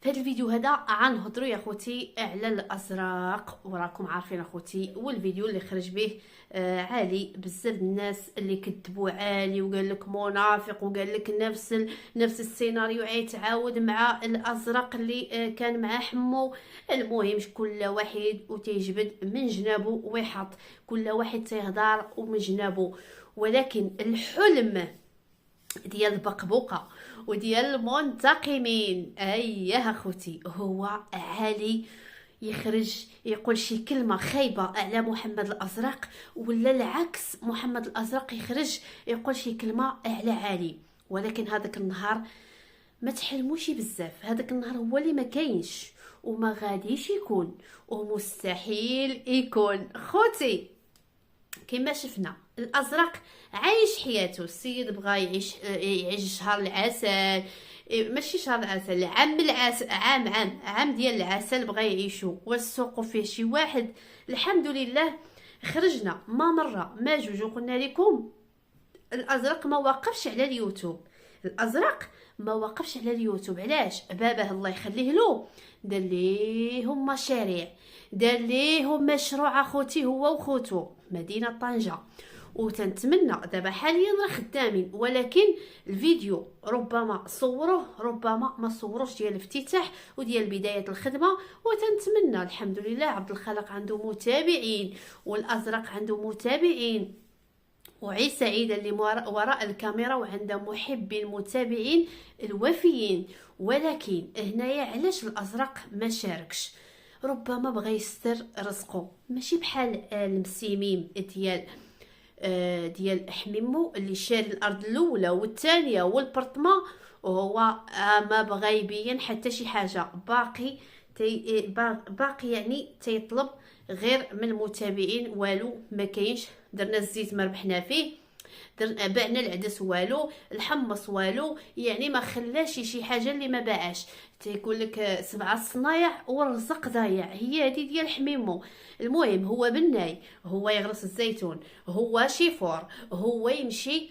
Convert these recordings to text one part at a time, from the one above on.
في هذا الفيديو هذا غنهضروا يا خوتي على الازرق، وراكم عارفين اخوتي والفيديو اللي خرج به عالي بزاف الناس اللي كذبوا عالي وقال لك منافق وقال لك نفس السيناريو يتعاود مع الازرق اللي كان مع حمو. المهم كل واحد وتيجبد من جنابه ويحط، كل واحد تيهضر ومن جنابه، ولكن الحلم ديال البقبوقه وديال المنتقمين اييه اخوتي هو علي يخرج يقول شي كلمه خايبه على محمد الازرق، ولا العكس محمد الازرق يخرج يقول شي كلمه على علي. ولكن هذاك النهار ما تحلموش بزاف، هذاك النهار هو اللي ما كاينش وما غاديش يكون ومستحيل يكون خوتي. كما شفنا الازرق عايش حياته، السيد بغى يعيش شهر العسل، ماشي شهر العسل، عام العسل، عام ديال العسل بغى يعيشو، والسوق فيه شي واحد. الحمد لله خرجنا ما مره ما جوج وقلنا لكم الازرق ما وقفش على اليوتيوب. الازرق ما وقفش على اليوتيوب، علاش؟ باباه الله يخليه له دار ليهم مشاريع، دار ليهم مشروع اخوتي هو وخوتو مدينه طنجه، وتنتمنى دابا حاليا راه خدامين، ولكن الفيديو ربما صوروه ربما ما صوروش ديال الافتتاح وديال بدايه الخدمه. وتنتمنى الحمد لله عبد الخالق عنده متابعين والازرق عنده متابعين وعيسى عيد اللي وراء الكاميرا وعنده محبين متابعين الوفيين. ولكن هنايا علاش الازرق ما شاركش؟ ربما بغى يستر رزقه، ماشي بحال المسيميم ديال حميمو اللي شاري الارض الاولى والثانيه والبرطمان وهو ما بغى يبين حتى شي حاجه، باقي يعني تيطلب غير من المتابعين. والو ما كاينش، درنا الزيت ما ربحنا فيه، بعنا العدس والو، الحمص والو، يعني ما خلاش شي حاجه اللي ما باعش. تيقول لك 7 صنايع والرزق ضايع، هي هذه ديال حميمو. المهم هو بناي، هو يغرس الزيتون، هو شيفور، هو يمشي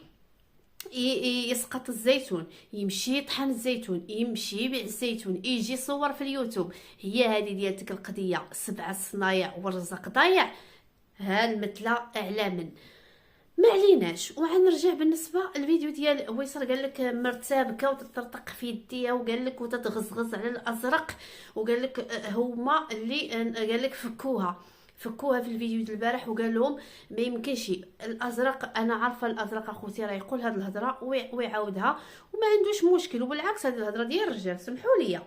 يسقط الزيتون، يمشي يطحن الزيتون، يمشي يبيع الزيتون، يجي يصور في اليوتيوب. هي هذه ديالتك القضيه، 7 صنايع والرزق ضايع، ها المثله اعلى من ما عليناش. وغنرجع بالنسبه الفيديو ديال ويصل قال لك مرتبكه وتطرطق في يديها وقال لك وتتغزغز على الازرق، وقال لك هما اللي قال لك فكوها في الفيديو ديال البارح، وقال لهم ما يمكنش الازرق. انا عارفه الازرق اخوتي راه يقول هذه الهضره ويعاودها وما عندوش مشكل، وبالعكس هذه الهضره ديال الرجال، سمحوا لي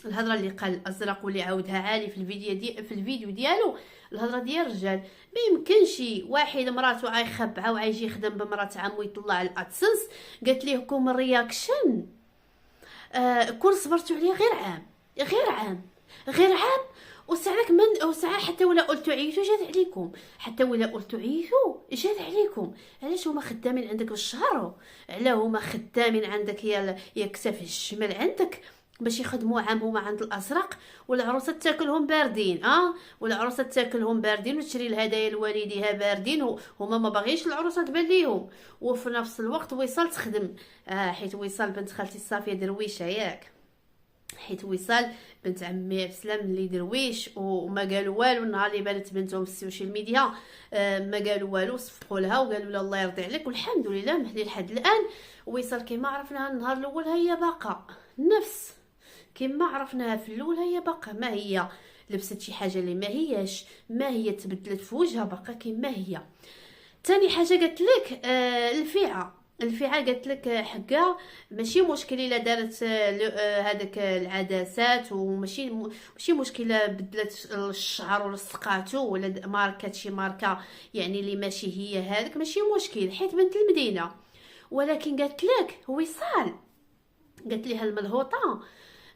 الهضره اللي قال الازرق واللي عاودها عالي في الفيديو ديالو الهضره ديال الرجال. ما يمكنش واحد مراته عايخبعه وعايجي يخدم بمرات عمو يطلع الادسنس قالت ليه كوم الرياكشن كون صبرتوا عليه غير عام وساعك من وساعه حتى ولا قلتوا عيشوا جات عليكم، حتى ولا قلتوا عيشوا جات عليكم. علاش هما خدامين عندك بالشهر؟ علاه هما خدامين عندك يا كتاف الشمال عندك باش يخدموا عام هما عند الازرق، والعروسه تاكلهم باردين والعروسه تاكلهم باردين وتشري الهدايا لوالديها باردين، هما ما باغيش العروسه تبان ليهم. وفي نفس الوقت وصال تخدم حيت وصال بنت خالتي صافيه درويشه ياك، حيت وصال بنت عمي عبد السلام اللي درويش وما قالوا والو. النهار اللي بانت بنتهم في السوشيال ميديا ما قالوا والو، صفقوا لها وقالوا لها الله يرضي عليك، والحمد لله محلي لحد الان. وصال كما عرفناها النهار الاول هي باقا نفس كما عرفناها في الاول، هي باقا ما هي لبست شي حاجه اللي ما هياش، ما هي تبدلت في وجهها، باقا كما هي. تاني حاجه قالت لك الفيعه قالت لك حقا ماشي مشكل الا دارت هذاك العدسات، وماشي ماشي مشكله بدلت الشعر ولصقاتو ولا ماركه شي ماركه يعني اللي ماشي هي هذاك ماشي مشكل حيت بنت المدينه. ولكن قالت لك وصال قالت ليها الملهوطه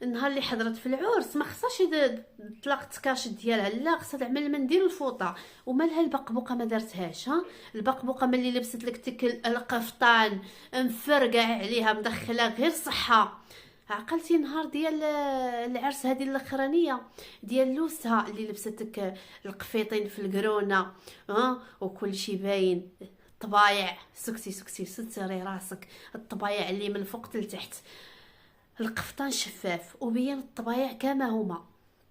النهار اللي حضرت في العرس ما خصهاش تطلق التكاش ديالها، لا خصها تعمل المنديل والفوطه. ومالها البقبوقه ما دارتهاش؟ البقبوقه ملي لبست لك تك القفطان مفرقع عليها مدخله غير صحه. عقلتي نهار ديال العرس هذه الاخرانيه ديال لوسها اللي لبستك القفيطين في القرونه وكل شي باين، طبايع سكتي ستري راسك، الطبايع اللي من فوق لتحت. القفطان شفاف وبين الطبايع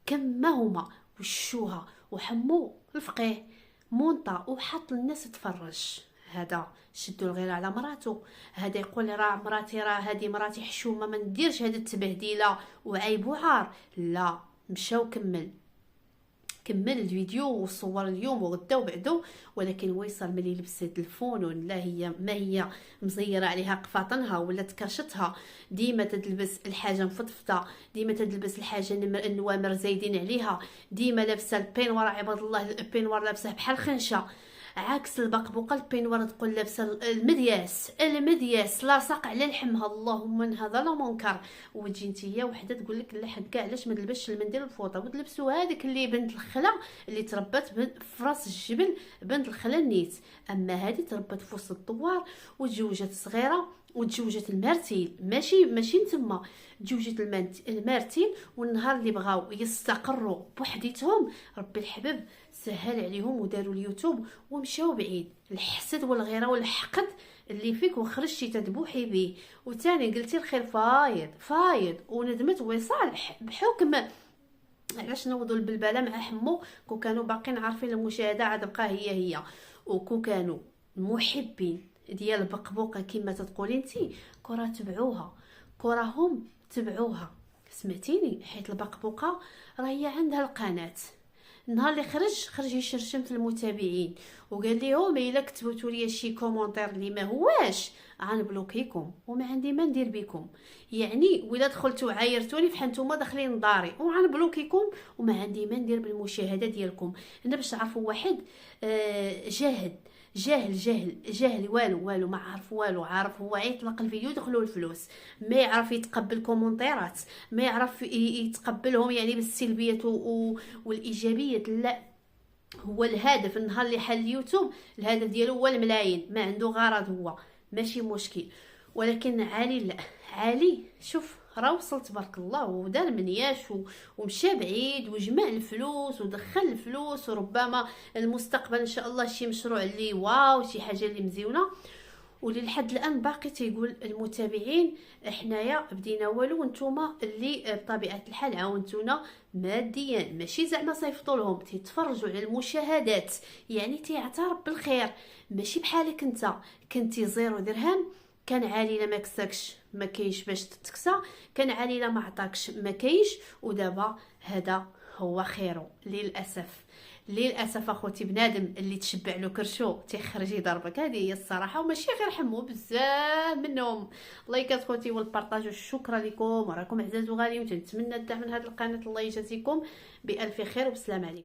كما هما وشوها وحمو الفقيه مونطا وحط الناس تتفرج. هذا شدوا الغيره على مراته، هذا يقول راه مراتي، راه هذه مراتي حشومه، ما نديرش هذه التبهديله وعيب وعار. لا، مشاو كمل الفيديو وصور اليوم وغدا وبعدو، ولكن ويصل ملي لبست التلفون ولا هي ما هي مزيره عليها قفاطنها ولا تكرشتها، ديما تلبس الحاجه مفضفضه، ديما تلبس الحاجه النوامر زايدين عليها، ديما لابسه البينوار عباد الله، البينوار لابسه بحال خنشه، عكس البقبوقه البينوار تقول لابسه المدياس لاصق على لحمها. اللهم من هذا لا منكر. وتجي نتيا وحده تقول لك لا حكا علاش ما تلبسش المنديل الفوطه وتلبسوا هذيك اللي بنت الخلا اللي تربت في راس الجبل، بنت الخلا نيت. اما هذه تربت في وسط الدوار وتزوجت صغيره وتزوجت المارتيل، ماشي نتما، تزوجت المارتيل. والنهار اللي بغاو يستقروا بوحديتهم ربي الحبب سهل عليهم وداروا اليوتيوب ومشاو بعيد. الحسد والغيره والحقد اللي فيك وخرجتي تذبوحي به، وثاني قلتي الخير فايض وندمت وصالح بحكم علاش نوضوا البلبله مع حمو. كون كانوا باقين عارفين المشاهده عاد بقى هي وكون كانوا محبين ديال البقبوقه كما تتقولي انتي، كراهم تبعوها. سمعتيني؟ حيت البقبوقه راهي عندها القناه. النهار اللي خرج يشرشم في المتابعين وقال لهم الا كتبتوا لي شي كومونتير اللي ما هواش غنبلوكيكم وما عندي ما ندير بكم. يعني ولا دخلتوا عايرتوني فحال نتوما داخلين داري وغنبلوكيكم وما عندي ما ندير بالمشاهده ديالكم. انا باش تعرفوا واحد جاهل والو ما عارف والو، عارف هو يطلق الفيديو يدخلوا الفلوس، ما يعرف يتقبل كومونتيرات، ما يعرف يتقبلهم يعني بالسلبيات والايجابيات. لا، هو الهدف النهار اللي حل اليوتيوب الهدف ديالو هو الملايين، ما عنده غرض هو ماشي مشكل. ولكن علي لا، علي شوف راه وصل تبارك الله ودار منياش ومشى بعيد وجمع الفلوس ودخل الفلوس، وربما المستقبل ان شاء الله شي مشروع اللي واو، شي حاجه اللي مزيونه. واللي لحد الان باقي تيقول المتابعين حنايا بدينا والو وانتوما اللي بطبيعه الحال عاونتونا ماديا، ماشي زعما صيفطوا لهم، تيتفرجوا على المشاهدات، يعني تيعترف بالخير. ماشي بحالك انت كنتي 0 درهم، كان عالي لا ما كساكش ما كاينش باش تتكسى، كان عالي لا ما عطاكش ما كاينش، ودابا هذا هو خيره. للاسف اخوتي بنادم اللي تشبع له كرشو تيخرج يضربك، هذه هي الصراحه. وماشي غير حمو، بزاف منهم. لايكات خوتي والبارطاج والشكر لكم، وراكم عزاز وغاليين، وتنتمنى الدعم من هذه القناه. الله يجازيكم بالف خير وبسلام عليكم.